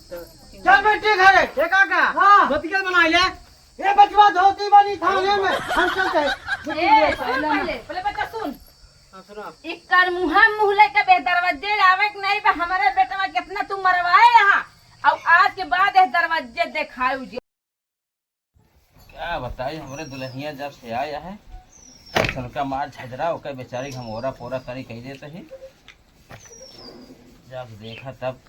चल बेटे घरे ए काका हाँ बतिया बनाई ले। ये बचवा धोती बनी थाने में हम चलते हैं। पहले बच्चा सुन हां सुनो इकर मुंह लेके बे दरवाजे आवे कि नहीं बे हमारे बेटा कितना तुम मरवाए यहाँ और आज के बाद ये दरवाजे दिखाए उजे। क्या बताई हमारे दुल्हनिया जब से आया है का मार झगड़ा होकर बेचारी घमोरा पोरा तरी कह देते ही जब देखा तब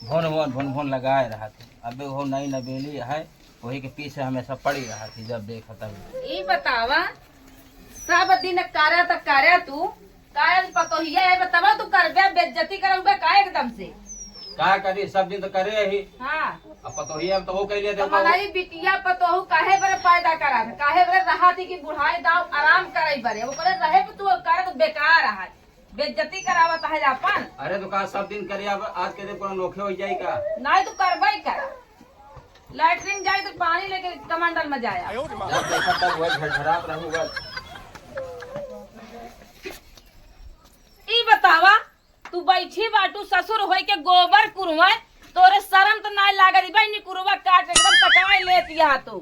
भुन लगाए रहा थी। अब वो नई नबेली है वही के पीछे हमेशा पड़ी रहा थी। जब देखा तब ये बतावा सब दिन कार्या तू कायल पतोहिया है बतावा तू करबे बेइज्जती करबे का एकदम से का करी सब दिन तो करे ही। हाँ अब पतोहिया तो वो कह लिया तो हमारी बिटिया पतोहू काहे बरे पैदा करा था काहे बरे रहा थी कि बुढ़ाई दाव आराम करे बरे वो करे रहे तू करे तो बेकार रहा बेइज्जती करावत है अपन। अरे तो कहा सब दिन करे अब आज के दिन पूरा नोखे हो जाए का नहीं तो करबई कर लैट्रिन जाए तो पानी लेके कमंडल में जाया जब देखा तब वही झड़झड़ात रहूंगा। ई बतावा तू बैठी बाटू ससुर होई के गोबर कुरवा तोरे शर्म तो नहीं लागत भाई नी कुरवा काट एकदम कटाई लेती है तू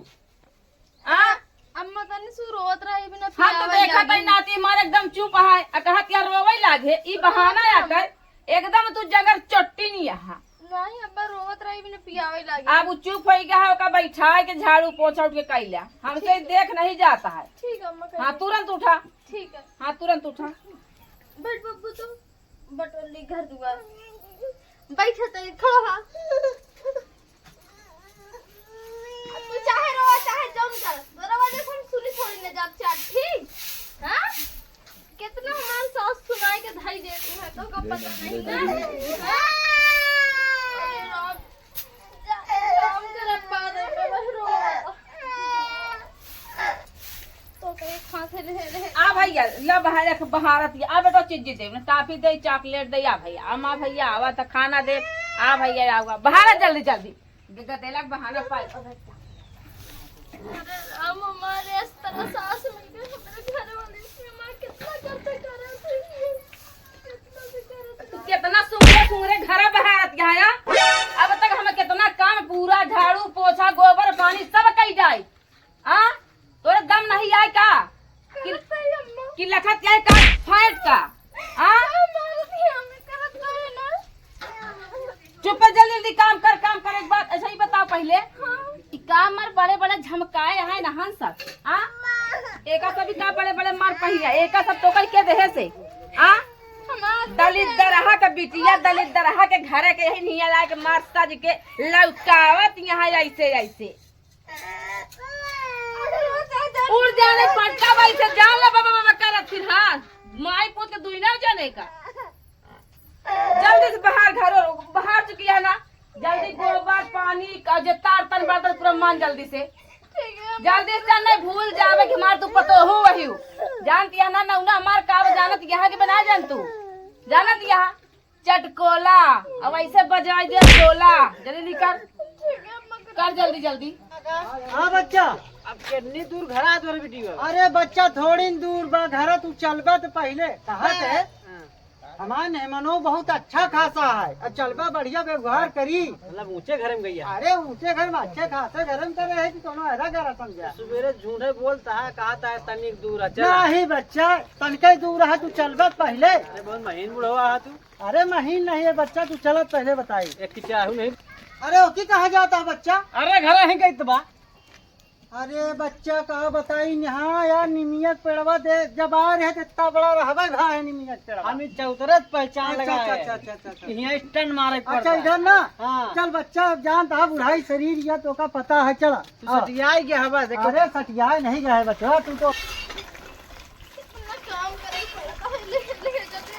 हां अम्मा तने सु रोत रही बिना हां तो देखा तई नाती हमारे एकदम चुप है कहत यार रोवे लागे ई बहाना आकर एकदम तू जगर चट्टी नहीं है। नहीं अब्बा रोत रही बिना पियावे लागे अब चुप हो गया है ओका बैठाए के झाड़ू पोछा उठ के कैला हमसे देख नहीं जाता है। ठीक अम्मा हां तुरंत उठा ठीक है हां तुरंत उठा बैठ बब्बू तुम बटोली घर दुआर बैठ ते खड़ा तू चाहे रो चाहे जम कर दरवाजे खोल सुनी छोड़ी ले जात चाट ठीक हां कितना हमार सास सुनाए के धाई देती है तो कब पता नहीं ना राम करे पादे में रो तो कहीं खांसे ले आ भैया लब है रख बहारत आ बेटो चीज दे ना टॉफी दे चॉकलेट दे आ भैया अम्मा भैया आवा त खाना दे आ भैया आवा बहारा जल्दी जल्दी गदेलक बहाना पाए हम हमारे इस तरह सास मिलकर हमारे घर वाले से मां कितना करते करे थे कितना सुंगरे घर बहारत गया अब तक हमें कितना काम पूरा झाड़ू पोछा गोबर पानी सब कई जाए हां तोरे दम नहीं आए का कि लखत जाए का फाइट का हां चुप जल्दी जल्दी काम कर एक बात ऐसा ही बताओ पहले कि काम मार बड़े बड़े झमकाए है ना हंस हां एका सब का बड़े बड़े मार पहिया एका सब तो कई के देहे से हां दलित दरहा के बिटिया दलित दरहा के घरे के यही निया ला के मार सज के लौकावत यहाँ ऐसे ऐसे उड़ जाने पटका भाई से जान ला बाबा करत फिर हां माई पोत के दुई ना जाने का जल्दी से बाहर चुकी है ना जल्दी गोबर पानी का जे तार तन बर्तन पूरा मान जल्दी से जल्दी से नहीं भूल जावे कि मार तू पतो हो वही जानती है ना ना हमार का जानत यहाँ के बना जान तू जानत यहाँ चटकोला अब ऐसे बजाई दे टोला जल्दी निकल कर जल्दी जल्दी। हाँ बच्चा अब कितनी दूर घर आ तोरे बेटी बा? अरे बच्चा थोड़ी दूर बा घर तू चलबा तो पहले कहा थे हमार मेहमानो बहुत अच्छा खासा है और चलबा बढ़िया व्यवहार करी मतलब ऊंचे घर में गई है। अरे ऊंचे घर में अच्छे खासे घर में करे है कि कोनो ऐसा घर समझा सवेरे झूठे बोलता है कहता है तनिक दूर है चल नहीं बच्चा तनके दूर है तू चलबा पहले। अरे बहुत महीन बुढ़वा है तू। अरे महीन नहीं है बच्चा तू चलत पहले बताई एक की चाहू नहीं। अरे ओकी कहाँ जाता है बच्चा? अरे घर है गई तबा। अरे बच्चा कहा बताई यहाँ यार निमियत पेड़वा दे जब आ रहे थे इतना बड़ा रहबे भाई निमियत पेड़वा हम चौतरत पहचान लगा है। अच्छा यहाँ स्टैंड मारे अच्छा इधर ना हाँ। चल बच्चा जानता बुढ़ाई शरीर या तो का पता है चला सटियाई के हवा देखो। अरे सटिया नहीं गए बच्चा तू तो कितना काम करे पहले ले जाते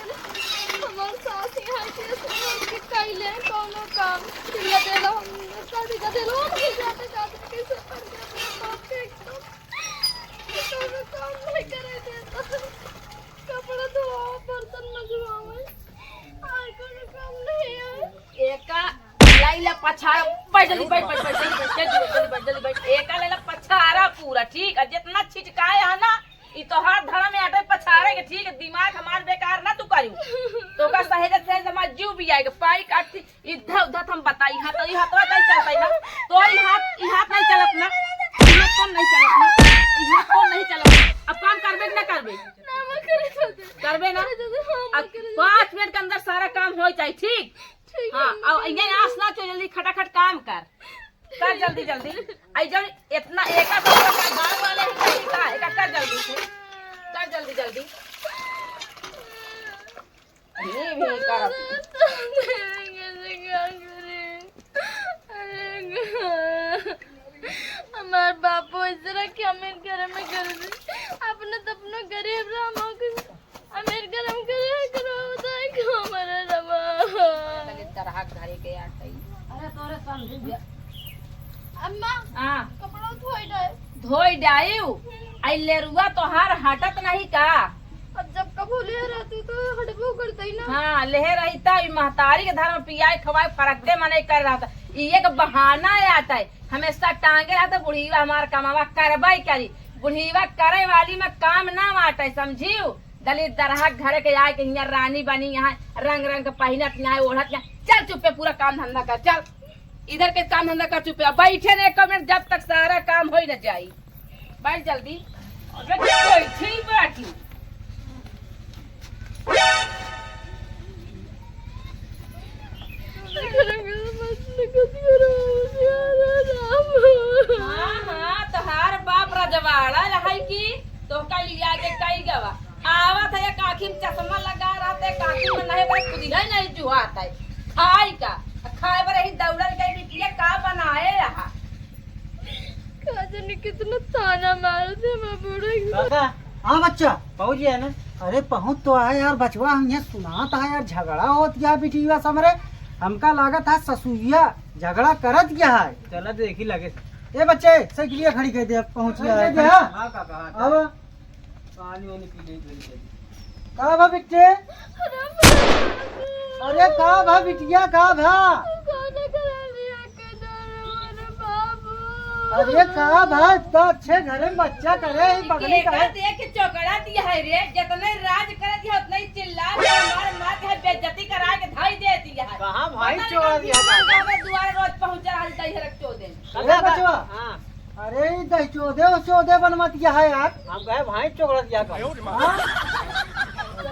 हमार सास यहाँ के कैले कोनो काम किया देलो शादी का देलो हम जाते जाते कैसे पर जाते बाप के एकदम काम नहीं करे देता कपड़ा धोआ बर्तन मजवावे और कोनो काम नहीं है एका लाइला पछाड़ा बैठ जल्दी बैठ एका लाइला पछाड़ा पूरा ठीक है जितना छिटकाए है ना ई तो हाथ धरा में आटे पछाड़े के ठीक है दिमाग हमार बेकार ना तू करियो तो का सहेज से हमार जीव भी आएगा पाई काट इधर उधर हम बताई यहाँ तो नहीं चलता ना, तो यहाँ नहीं चलत ना, यहाँ तो नहीं चलत ना, यहाँ तो नहीं चलत। अब काम करबे कि ना करबे? करबे ना। अब 5 मिनट के अंदर सारा काम हो जाए, ठीक? हाँ, और यहाँ आस ना चो, जल्दी खटाखट काम कर जल्दी जल्दी। आई जब इतना एका तो गाँव वाले ही कहीं का एका कर जल्दी से, कर जल्दी जल्दी। ये भी कर हमार बापू इस तरह के हमें घर में कर दे, अपने तो अपना गरीब राम हमें घर में करो बताए क्यों हमारा रवा तरह घरे के आटे। अरे तोरे समझ अम्मा हां कपड़ा धोई डायू आई लेरुआ तोहार हटत नहीं का? अब जब कबूले रहती तो हटबो करते ही ना। हाँ लेहे रहता महतारी के धर्म पियाए खवाए फरकते मने कर रहा था, ये एक बहाना आता है, हमेशा टांगे रहता बुढ़ीवा हमार कमावा करवाई करी, बुढ़ीवा करे वाली में काम ना बाटे, समझियो? दलित दरहा घर के आए के यहाँ रानी बनी, यहाँ रंग रंग के पहनत यहाँ ओढ़त यहाँ। चल चुपे पूरा काम धंधा कर, चल इधर के काम धंधा कर चुपे। अब बैठे ने 1 मिनट जब तक सारा काम हो न जाये, बैठ जल्दी। बैठी हाँ तोहार बाप रजवाड़ा रहा की तो कल लिया के कई गवा आवत है, काखी में चश्मा लगा रहते, काखी में नहीं बड़े खुद ही नहीं जुहाता है। खाई का खाए पर ही दौड़ल के बिटिया का बनाए रहा। काजनी कितना ताना मारे थे मैं बूढ़े। काका हाँ बच्चा पहुंच गया ना? अरे पहुँच तो आए यार बचवा, हम यहाँ सुना था यार झगड़ा होत गया बिटिया समरे, हमका लागत है ससुइया झगड़ा करत गया है। चला देखी लगे। ए बच्चे साइकिलिया खड़ी कर दे, पहुँच गया है। हाँ काका हाँ। अब पानी वानी पी ले। का भा बिट्टे? अरे का भा बिटिया का भा? खाना करा लिया के दरो बाबू। अरे का भा इतना अच्छे घर में बच्चा करे ही पगली करे। देख के चौकड़ा दिया है रे, जितने राज करत है उतना ही चिल्ला के मार के बेइज्जती करा के धाई दे दिया है। कहाँ भाई चोरा दिया दुआर रोज पहुंच रहा है तई रख चो दे। अरे बचवा हाँ अरे दही चौदे बनमत गया है यार। हम कहे भाई चोरा दिया का। हाँ?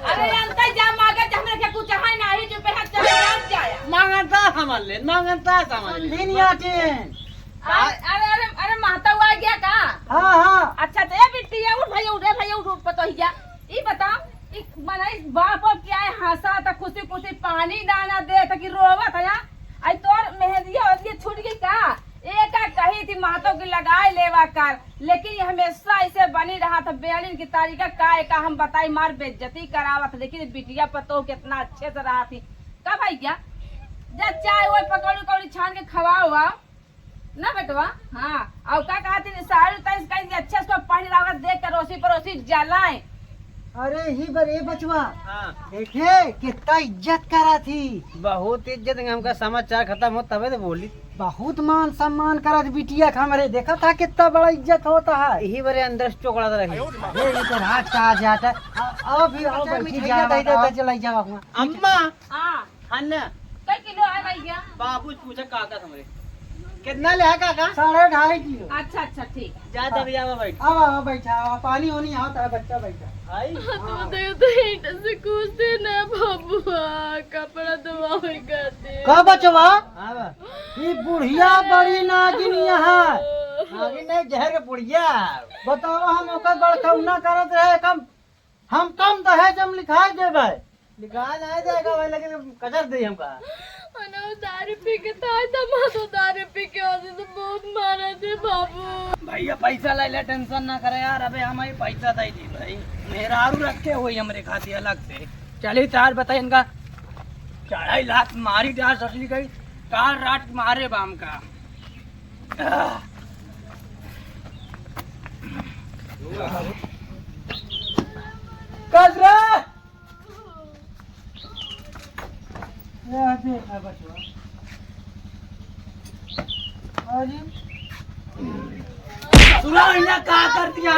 अरे अंता जा मांगे हमने के कुछ है नहीं जो पे हाथ चले जान जाया मांगता हमारे ले, मांगता हमारे ले। दिन याटिन। अरे महता हुआ गया का? हाँ हाँ अच्छा तो ये बिट्टी है उठ भैया उठ पतोहिया ई बता ई बनाई बाप क्या है हंसा त खुशी खुशी पानी दाना दे त कि रोवत है। आई तोर मेहंदिया होती छूट गई का? एक कही थी मातो की लगाए लेवा कर, लेकिन ये हमेशा ऐसे बनी रहा था। बेलिन की तारीखा का हम बताई मार बेइज्जती करावत, लेकिन बिटिया पतो कितना अच्छे से रहा थी का भैया। जब चाय वो पकौड़ी कौड़ी छान के खवाओ ना बेटवा। हाँ और का कहा थी साड़ी उतार कहीं अच्छे से पहन रहा देख कर रोसी परोसी जलाए। अरे ही बरे बचवा हाँ देखे कितना इज्जत करा थी, बहुत इज्जत। हमका समाचार खत्म हो तबे तो बोली। बहुत मान सम्मान करा थी बिटिया का हमारे, देखा था कितना बड़ा इज्जत होता है। यही बड़े अंदर चोकड़ा रही। अरे ये तो रात का आ जाता है। आओ भी आओ बैठी जा चलाई जाओ। अम्मा हाँ अन्ना कई किलो आ भैया? बाबू पूछा काका हमरे कितना ले काका? 2.5 किलो। अच्छा अच्छा ठीक जा दब जावा बैठ। आओ आओ बैठा, पानी होनी आता है, बच्चा बैठा। आई तो ईट से कूदते ना बाबू, कपड़ा धोआ करते। का बचवा हां बा ये बुढ़िया बड़ी नागिनिया है। आगे नहीं जहर के पुड़िया। बताओ हम ओकर बड़कौना करत रहे, हम कम दहेज हम लिखाई देबै। लिखा नहीं जाएगा भाई, लेकिन कचर दे हमका। अना दारू पी के था तो दारू पी के आते तो बहुत मारा थे बाबू। भैया पैसा ले ले, टेंशन ना करे यार। अबे हमारी पैसा दे दी भाई, मेहरारू रखे हुई हमरे खाती अलग से। चलिए तार बताइए इनका 2.5 लाख मारी डाल ससली गई कार रात मारे बाम का। कजरा ये देख बचवा। अरे सुना इन्हें क्या कर दिया?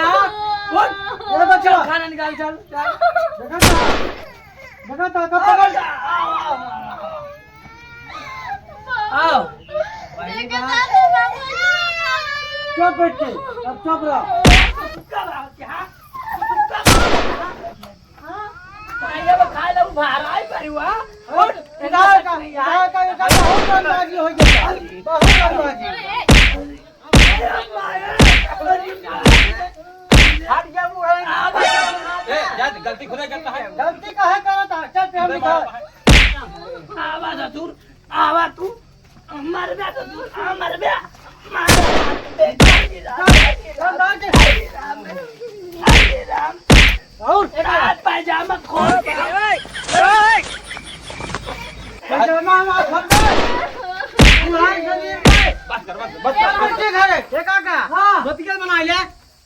ये बचवा खाना निकाल चल चल। देखा था का पकड़। आओ चुप बेटे, अब चुप रहो। बहुत जल्दबाजी हो गई, बहुत जल्दबाजी। हट गया वो है। गलती खुद करता है। गलती काहे करत है? चल पे दिखा। आवा ससुर आवा तू मर गया ससुर मर गया और पैजामा खोल के पैजामा हमारा खोल दे। तुम्हारे शरीर में बस कर बस बच्चे घर है। ये काका हाँ बतिया बनाई ले।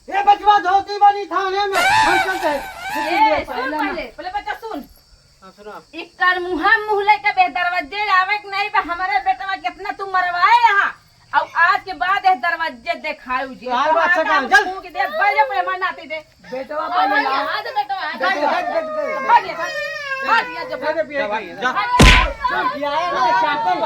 ये बचवा धोती बनी थाने में। हम चलते हैं। पहले बच्चा सुन सुना इकर मुंह लेके बे दरवाजे आवे के नहीं बे हमारे बेटवा कितना तू मरवाए यहाँ और आज के बाद ये दरवाजे देखाऊ जी यार बात से काम, चल। मुंह के दे बड़े बड़े मनाती दे बेटवा पहले ला आज बेटवा भाग भाग जब जा किया है ना चापल।